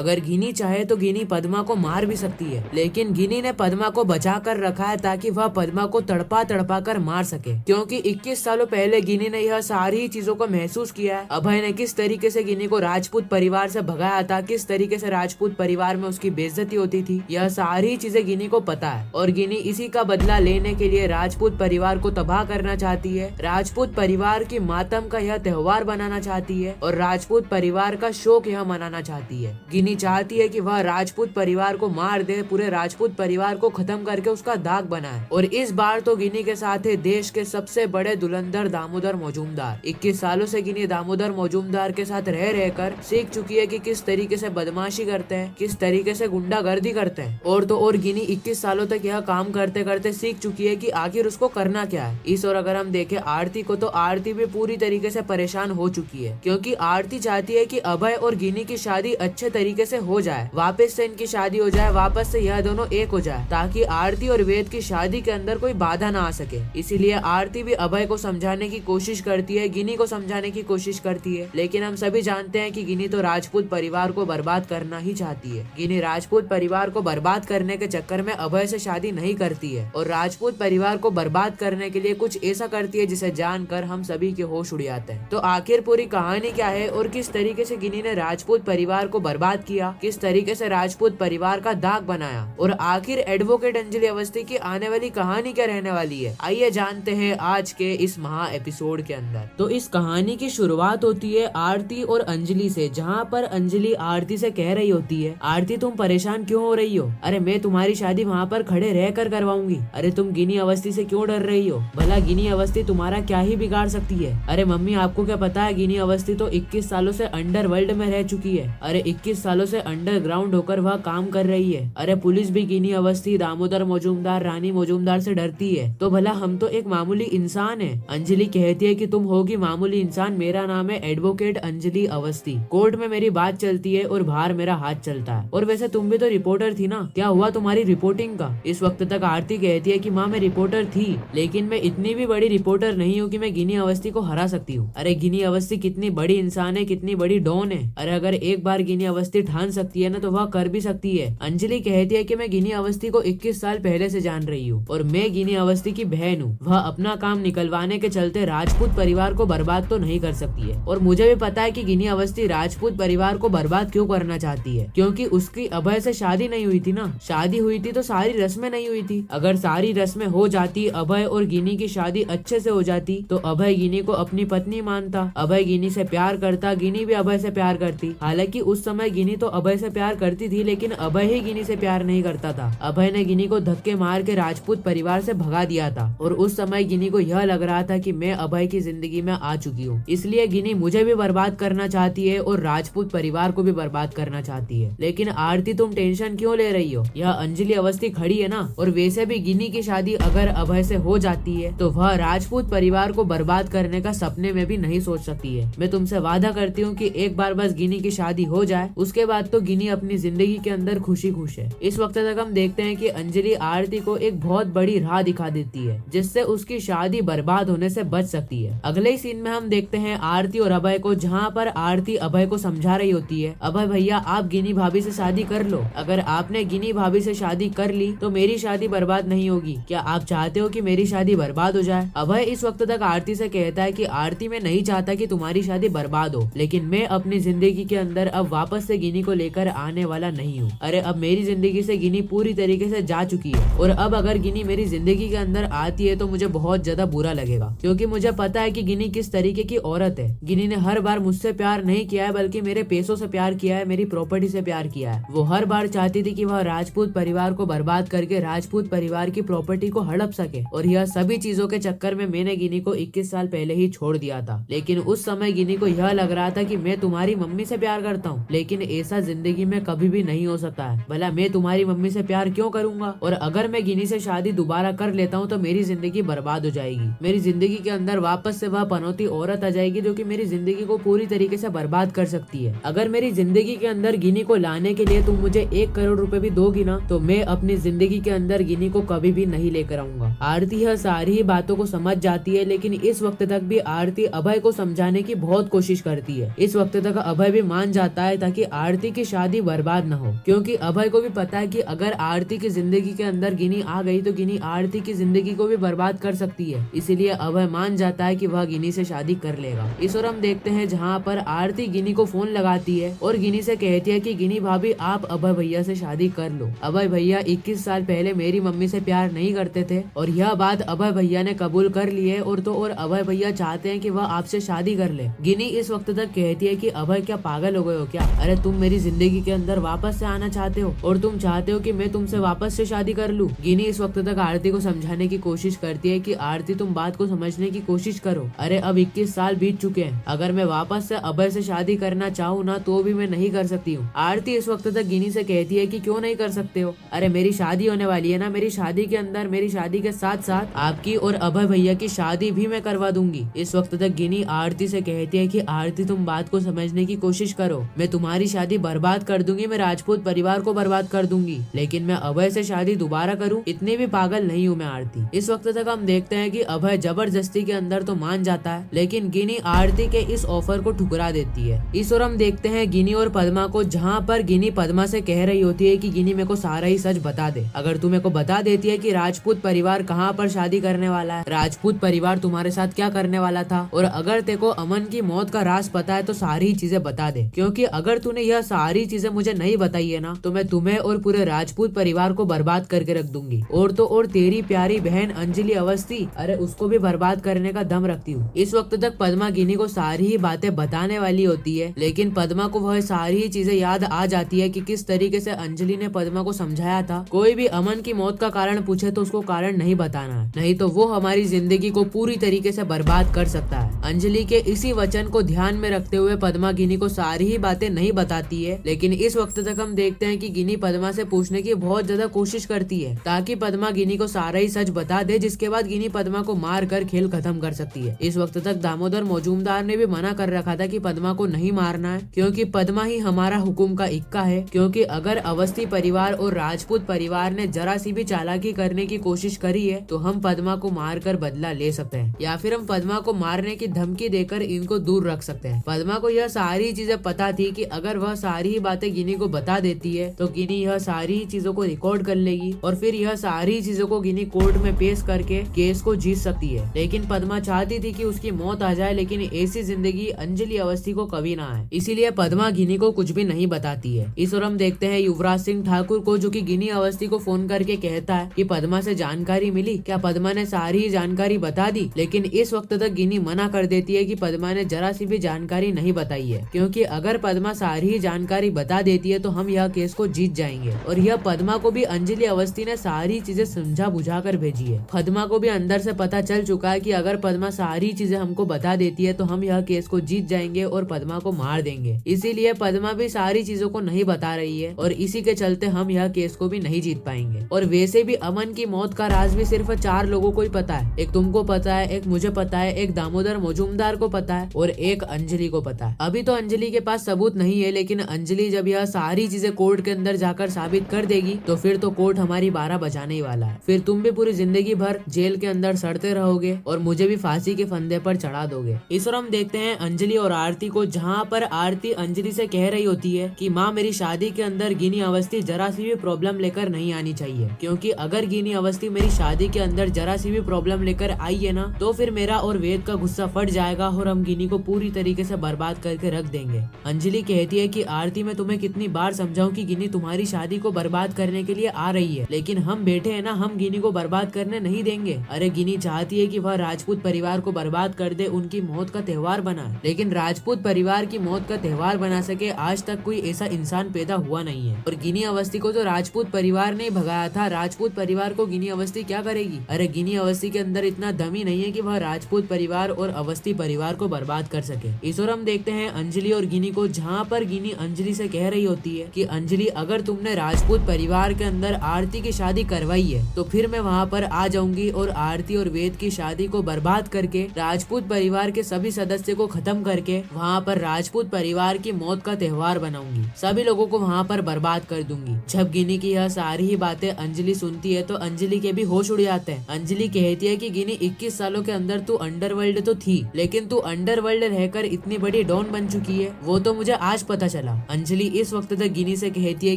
अगर गिनी चाहे तो गिनी पद्मा को मार भी सकती है, लेकिन गिनी ने पद्मा को बचा कर रखा है ताकि वह पद्मा को तड़पा तड़पा कर मार सके, क्योंकि 21 सालों पहले गिनी ने यह सारी चीजों को महसूस किया है। अभय ने किस तरीके से गिनी को राजपूत परिवार से भगाया था, किस तरीके से राजपूत परिवार में उसकी बेइज्जती होती थी, यह सारी चीजें गिनी को पता है और गिनी इसी का बदला लेने के लिए राजपूत परिवार को तबाह करना चाहती है। राजपूत परिवार की मातम का यह त्योहार बनाना चाहती है और राजपूत परिवार का शोक यह मनाना चाहती है। गिनी चाहती है कि वह राजपूत परिवार को मार दे, पूरे राजपूत परिवार को खत्म करके उसका दाग बनाए। और इस बार तो गिनी के साथ है देश के सबसे बड़े धुरंधर दामोदर मजूमदार। 21 सालों से गिनी दामोदर मजूमदार के साथ रह रहकर सीख चुकी है कि किस तरीके से बदमाशी करते हैं, किस तरीके से गुंडागर्दी करते हैं। और तो और गिनी 21 सालों तक यह काम करते करते सीख चुकी है कि आखिर उसको करना क्या है। इस और अगर हम देखें आरती को, तो आरती भी पूरी तरीके से परेशान हो चुकी है, क्योंकि आरती चाहती है कि अभय और गिनी की शादी अच्छे तरीके से हो जाए, वापस से इनकी शादी हो जाए, वापस से यह दोनों एक हो जाए, ताकि आरती और वेद की शादी के अंदर कोई बाधा ना आ सके। इसीलिए आरती भी अभय को समझाने की कोशिश करती है, गिनी को समझाने की कोशिश करती है, लेकिन हम सभी जानते हैं कि गिनी तो राजपूत परिवार को बर्बाद करना ही चाहती है। गिनी राजपूत परिवार को बर्बाद करने के चक्कर में अभय से शादी नहीं करती है और राजपूत परिवार को बर्बाद करने के लिए कुछ ऐसा करती है जिसे जानकर हम सभी के होश उड़ जाते हैं। तो आखिर पूरी कहानी क्या है और किस तरीके से गिनी ने राजपूत परिवार को बर्बाद किया, किस तरीके से राजपूत परिवार का दाग बनाया, और आखिर एडवोकेट अंजलि अवस्थी की आने वाली कहानी क्या रहने वाली है, आइए जानते हैं आज के इस महा एपिसोड के अंदर। तो इस कहानी की शुरुआत होती है आरती और अंजलि से, जहाँ पर अंजलि आरती से कह रही होती है, आरती तुम परेशान क्यों हो रही हो? अरे मैं तुम्हारी शादी वहाँ पर खड़े रह कर करवाऊंगी। अरे तुम गिनी अवस्थी से क्यों डर रही हो? भला गिनी अवस्थी तुम्हारा क्या ही बिगाड़ सकती है? अरे मम्मी आपको क्या पता है, गिनी अवस्थी तो 21 सालों से अंडरवर्ल्ड में रह चुकी है। अरे 21 सालों से अंडरग्राउंड होकर वह काम कर रही है। अरे पुलिस भी गिनी अवस्थी, दामोदर मजूमदार, रानी मजूमदार से डरती है, तो भला हम तो एक मामूली इंसान है। अंजलि कहती है कि तुम होगी मामूली इंसान, मेरा नाम है एडवोकेट अंजलि अवस्थी, कोर्ट में मेरी बात चलती है और बाहर मेरा हाथ चलता है। और वैसे तुम भी तो रिपोर्टर थी ना, क्या हुआ तुम्हारी रिपोर्टिंग का? इस वक्त तक आरती कहती है कि माँ मैं रिपोर्टर थी, लेकिन मैं इतनी भी बड़ी रिपोर्टर नहीं हूँ कि मैं गिनी अवस्थी को हरा सकती हूँ। अरे गिनी अवस्थी कितनी बड़ी इंसान है, कितनी बड़ी डॉन है। अरे अगर एक बार गिनी अवस्थी ठान सकती है ना, तो वह कर भी सकती है। अंजलि कहती है कि मैं गिनी अवस्थी को 21 साल पहले से जान रही हूँ और मैं गिनी अवस्थी की बहन हूँ। वह अपना काम निकलवाने के चलते राजपूत परिवार को बर्बाद तो नहीं कर सकती है। और मुझे भी पता है कि गिनी अवस्थी राजपूत परिवार को बर्बाद क्यों करना चाहती है, क्योंकि उसकी अभय से शादी नहीं हुई थी ना। शादी हुई थी तो सारी रस्में नहीं हुई थी। अगर सारी रस्में हो जाती, अभय और गिनी की शादी अच्छे से हो जाती, तो अभय गिनी को अपनी पत्नी मानता, अभय गिनी से प्यार करता, गिनी भी अभय से प्यार करती। हालांकि उस समय गिनी तो अभय से प्यार करती थी, लेकिन अभय ही गिनी से प्यार नहीं करता था। अभय ने गिनी को धक्के मार के राजपूत परिवार से भगा दिया था और उस समय गिनी को यह लग रहा था कि मैं अभय की जिंदगी में आ चुकी हूँ, इसलिए गिनी मुझे भी बर्बाद करना चाहती है और राजपूत परिवार को भी बर्बाद करना चाहती है। लेकिन आरती तुम टेंशन क्यों ले रही हो? यह अंजलि अवस्थी खड़ी है ना, और वैसे भी गिनी की शादी अगर अभय से हो जाती है तो वह राजपूत परिवार को बर्बाद करने का सपने में भी नहीं सोच सकती है। मैं तुमसे वादा करती हूँ कि एक बार बस गिनी की शादी हो जाए, उसके बाद तो गिनी अपनी जिंदगी के अंदर खुशी खुश है। इस वक्त तक हम देखते हैं कि अंजलि आरती को एक बहुत बड़ी राह दिखा देती है, जिससे उसकी शादी बर्बाद होने से बच सकती है। अगले ही सीन में हम देखते हैं आरती और अभय को, जहाँ पर आरती अभय को समझा रही होती है, अभय भैया आप गिनी भाभी से शादी कर लो। अगर आपने गिनी भाभी से शादी कर ली तो मेरी शादी बर्बाद नहीं होगी। क्या आप चाहते हो कि मेरी शादी बर्बाद हो जाए? अभय इस वक्त तक आरती से कहता है कि आरती मैं नहीं चाहता कि तुम्हारी शादी बर्बाद हो, लेकिन मैं अपनी जिंदगी के अंदर अब वापस से गिनी को लेकर आने वाला नहीं हूँ। अरे अब मेरी जिंदगी से गिनी पूरी तरीके से जा चुकी है और अब अगर गिनी मेरी जिंदगी के अंदर आती है तो मुझे बहुत ज्यादा बुरा लगेगा, क्योंकि मुझे पता है कि गिनी किस तरीके की औरत है। गिनी ने हर बार मुझसे प्यार नहीं किया है, बल्कि मेरे पैसों से प्यार किया है, मेरी प्रॉपर्टी से प्यार किया है। वो हर बार चाहती थी कि वह राजपूत परिवार को बर्बाद करके राजपूत परिवार की प्रॉपर्टी को हड़प सके, और यह सभी चीजों के चक्कर में मैंने गिनी को 21 साल पहले ही छोड़ दिया था। लेकिन उस समय गिनी को यह लग रहा था कि मैं तुम्हारी मम्मी से प्यार करता हूँ, लेकिन ऐसा जिंदगी में कभी भी नहीं हो सकता है। भला मैं तुम्हारी मम्मी से प्यार क्यों करूंगा? और अगर मैं गिनी से शादी दोबारा कर लेता हूँ तो मेरी जिंदगी बर्बाद हो जाएगी। मेरी जिंदगी के अंदर वापस से वह पनौती औरत आ जाएगी जो कि मेरी जिंदगी को पूरी तरीके से बर्बाद कर सकती है। अगर मेरी जिंदगी के अंदर गिनी को लाने के लिए तुम मुझे 1 करोड़ रुपए भी दोगी ना, तो मैं अपनी जिंदगी के अंदर गिनी को कभी भी नहीं लेकर आऊंगा। आरती यह सारी ही बातों को समझ जाती है, लेकिन इस वक्त तक भी आरती अभय को समझाने की बहुत कोशिश करती है। इस वक्त तक अभय भी मान जाता है ताकि आरती की शादी बर्बाद न हो, क्योंकि अभय को भी पता है कि अगर आरती की जिंदगी के अंदर गिनी आ गई तो गिनी आरती की जिंदगी को भी बर्बाद कर सकती है। इसीलिए अभय मान जाता है कि वह गिनी से शादी कर लेगा। इस ओर हम देखते हैं जहाँ पर आरती गिनी को फोन लगाती है और गिनी से कहती है कि गिनी भाभी आप अभय भैया से शादी कर लो। अभय भैया 21 साल पहले मेरी मम्मी से प्यार नहीं करते थे और यह बात अभय भैया ने कबूल कर ली है और अभय भैया चाहते हैं कि वह आपसे शादी कर ले। गिनी इस वक्त तक कहती है कि अभय क्या पागल हो गए हो क्या? अरे तुम मेरी जिंदगी के अंदर वापस से आना चाहते हो और तुम चाहते हो कि मैं तुमसे वापस से शादी कर लूं। गिनी इस वक्त तक आरती को समझाने की कोशिश करती है कि आरती तुम बात को समझने की कोशिश करो। अरे अब 21 साल बीत चुके हैं, अगर मैं वापस से अभय से शादी करना चाहूँ ना तो भी मैं नहीं कर सकती हूँ। आरती इस वक्त तक गिनी से कहती है कि क्यों नहीं कर सकते हो? अरे मेरी शादी होने वाली है ना, मेरी शादी के अंदर मेरी शादी के साथ साथ आपकी और अभय भैया की शादी भी मैं करवा दूंगी। इस वक्त तक गिनी आरती से कहती है कि आरती तुम बात को समझने की कोशिश करो, मैं तुम्हारी शादी बर्बाद कर दूंगी, मैं राजपूत परिवार को बर्बाद कर दूंगी, लेकिन मैं अभय से शादी दोबारा करूं इतनी भी पागल नहीं हूं मैं आरती। इस वक्त तक हम देखते हैं कि अभय जबरदस्ती के अंदर तो मान जाता है, लेकिन गिनी आरती के इस ऑफर को ठुकरा देती है। इस ओर हम देखते हैं गिनी और पद्मा को, जहाँ पर गिनी पद्मा से कह रही होती है कि गिनी मेरे को सारा ही सच बता दे। अगर तू मेरे को बता देती है कि राजपूत परिवार कहाँ पर शादी करने वाला है, राजपूत परिवार तुम्हारे साथ क्या करने वाला था, और अगर तेरे को अमन की मौत का राज पता है तो सारी चीजें बता दे, क्योंकि अगर तूने यह सारी चीजें मुझे नहीं बताई है ना तो मैं तुम्हें और पूरे राजपूत परिवार को बर्बाद करके रख दूंगी। और तेरी प्यारी बहन अंजलि अवस्थी, अरे उसको भी बर्बाद करने का दम रखती हूँ। इस वक्त तक पद्मा गिनी को सारी ही बातें बताने वाली होती है, लेकिन पद्मा को वह सारी ही चीजें याद आ जाती है कि किस तरीके से अंजलि ने पद्मा को समझाया था कोई भी अमन की मौत का कारण पूछे तो उसको कारण नहीं बताना है, नहीं तो वो हमारी जिंदगी को पूरी तरीके से बर्बाद कर सकता है। अंजलि के इसी वचन को ध्यान में रखते हुए पद्मा गिनी को सारी ही बातें नहीं बताती है, लेकिन इस वक्त तक हम देखते हैं कि गिनी पद्मा से पूछने की बहुत ज्यादा कोशिश करती है ताकि पद्मा गिनी को सारा ही सच बता दे, जिसके बाद गिनी पद्मा को मार कर खेल खत्म कर सकती है। इस वक्त तक दामोदर मजूमदार ने भी मना कर रखा था कि पद्मा को नहीं मारना है, क्योंकि पद्मा ही हमारा हुकुम का इक्का है, क्योंकि अगर अवस्थी परिवार और राजपूत परिवार ने जरा सी भी चालाकी करने की कोशिश करी है तो हम पद्मा को मार कर बदला ले सकते हैं, या फिर हम पद्मा को मारने की धमकी देकर इनको दूर रख सकते हैं। पद्मा को यह सारी चीजें पता थी कि अगर वह सारी ही बातें गिनी को बता देती है तो गिनी यह सारी ही चीजों को रिकॉर्ड कर लेगी और फिर यह सारी चीजों को गिनी कोर्ट में पेश करके केस को जीत सकती है। लेकिन पद्मा चाहती थी कि उसकी मौत आ जाए, लेकिन ऐसी जिंदगी अंजलि अवस्थी को कभी ना आए, इसीलिए पद्मा गिनी को कुछ भी नहीं बताती है। इस ओर हम देखते हैं युवराज सिंह ठाकुर को, जो कि गिनी अवस्थी को फोन करके कहता है कि पद्मा से जानकारी मिली क्या? पद्मा ने सारी ही जानकारी बता दी, लेकिन इस वक्त तक गिनी मना कर देती है कि पद्मा ने जरा सी भी जानकारी नहीं बताई है, क्योंकि अगर पद्मा सारी ही जानकारी बता देती है तो हम यह केस को जीत जाएंगे। और यह पद्मा को भी अंजलि अवस्थी ने सारी चीजें समझा बुझा कर भेजी है। पद्मा को भी अंदर से पता चल चुका है कि अगर पद्मा सारी चीजें हमको बता देती है तो हम यह केस को जीत जाएंगे और पद्मा को मार देंगे, इसीलिए पद्मा भी सारी चीजों को नहीं बता रही है और इसी के चलते हम यह केस को भी नहीं जीत पाएंगे। और वैसे भी अमन की मौत का राज भी सिर्फ 4 लोगों को ही पता है, एक तुमको पता है, एक मुझे पता है, एक दामोदर मजूमदार को पता है और एक अंजलि को पता है। अभी तो अंजलि के पास सबूत नहीं है, लेकिन अंजलि जब यह सारी चीजें कोर्ट के अंदर जाकर साबित कर देगी तो फिर तो कोर्ट हमारी 12 बजाने ही वाला है। फिर तुम भी पूरी जिंदगी भर जेल के अंदर सड़ते रहोगे और मुझे भी फांसी के फंदे पर चढ़ा दोगे। इस ओर हम देखते हैं अंजलि और आरती को, जहाँ पर आरती अंजलि से कह रही होती है कि माँ मेरी शादी के अंदर गिनी अवस्थी जरा सी भी प्रॉब्लम लेकर नहीं आनी चाहिए, क्योंकि अगर गिनी अवस्थी मेरी शादी के अंदर जरा सी भी प्रॉब्लम लेकर आई है ना तो फिर मेरा और वेद का गुस्सा फट जाएगा और हम गिनी को पूरी तरीके से बर्बाद करके रख देंगे। अंजलि कहती है कि आरती मैं तुम्हें कितनी बार समझाऊं कि गिनी तुम्हारी शादी को बर्बाद करने के लिए आ रही है, लेकिन हम बैठे हैं ना, हम गिनी को बर्बाद करने नहीं देंगे। अरे गिनी चाहती है कि वह राजपूत परिवार को बर्बाद कर दे, उनकी मौत का त्योहार बनाए, लेकिन राजपूत परिवार की मौत का त्योहार बना सके आज तक कोई ऐसा इंसान पैदा हुआ नहीं है। और गिनी अवस्थी को तो राजपूत परिवार ने भगाया था, राजपूत परिवार को गिनी अवस्थी क्या करेगी? अरे गिनी अवस्थी के अंदर इतना दम ही नहीं है कि वह राजपूत परिवार और अवस्थी परिवार को बर्बाद कर सके। इस ओर हम देखते हैं अंजलि और गिनी को, जहाँ पर गिनी अंजलि से कह रही होती है कि अंजलि अगर तुमने राजपूत परिवार के अंदर आरती की शादी करवाई है तो फिर मैं वहाँ पर आ जाऊंगी और आरती और वेद की शादी को बर्बाद करके राजपूत परिवार के सभी सदस्य को खत्म करके वहाँ पर राजपूत परिवार की मौत का त्योहार बनाऊंगी, सभी लोगों को वहाँ पर बर्बाद कर दूंगी। जब गिनी की यह सारी ही बातें अंजलि सुनती है तो अंजलि के भी होश उड़ जाते हैं। अंजलि कहती है कि गिनी 21 सालों के अंदर तू अंडरवर्ल्ड तो थी, लेकिन तू अंडरवर्ल्ड रहकर इतनी बड़ी डॉन बन चुकी है वो तो मुझे आज पता चला। अंजलि इस वक्त तक गिनी से कहती है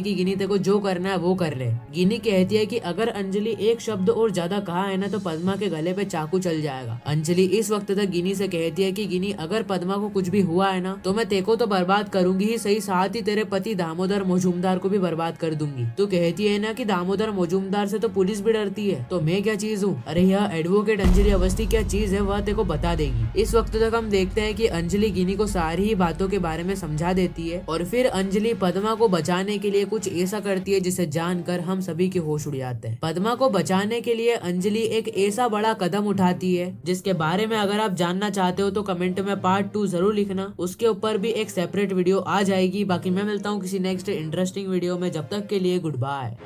कि गिनी तेरे को जो करना है वो कर ले। गिनी कहती है कि अगर अंजलि एक शब्द और ज्यादा कहा है ना तो पद्मा के गले पे चाकू चल जाएगा। अंजलि इस वक्त तक गिनी से कहती है कि गिनी अगर पद्मा को कुछ भी हुआ है ना तो मैं तेको तो बर्बाद करूंगी ही सही, साथ ही तेरे पति दामोदर मजूमदार को भी बर्बाद कर दूंगी। तो कहती है ना कि दामोदर मजूमदार से तो पुलिस भी डरती है, तो मैं क्या चीज हूँ? अरे यह एडवोकेट अंजलि अवस्थी क्या चीज है वह तेको बता देगी। इस वक्त तक हम देखते हैं कि अंजलि गिनी को सारी ही बातों के बारे में समझा देती है और फिर अंजलि पद्मा को बचाने के लिए कुछ ऐसा करती है जिसे जानकर हम सभी के होश उड़ जाते हैं। पद्मा को बचाने के लिए अंजलि एक ऐसा बड़ा कदम उठाती है जिसके बारे में अगर आप जानना चाहते हो तो कमेंट में पार्ट 2 जरूर लिखना, उसके ऊपर भी एक सेपरेट वीडियो आ जाएगी। बाकी मैं मिलता हूँ किसी नेक्स्ट इंटरेस्टिंग वीडियो में, जब तक के लिए गुड बाय।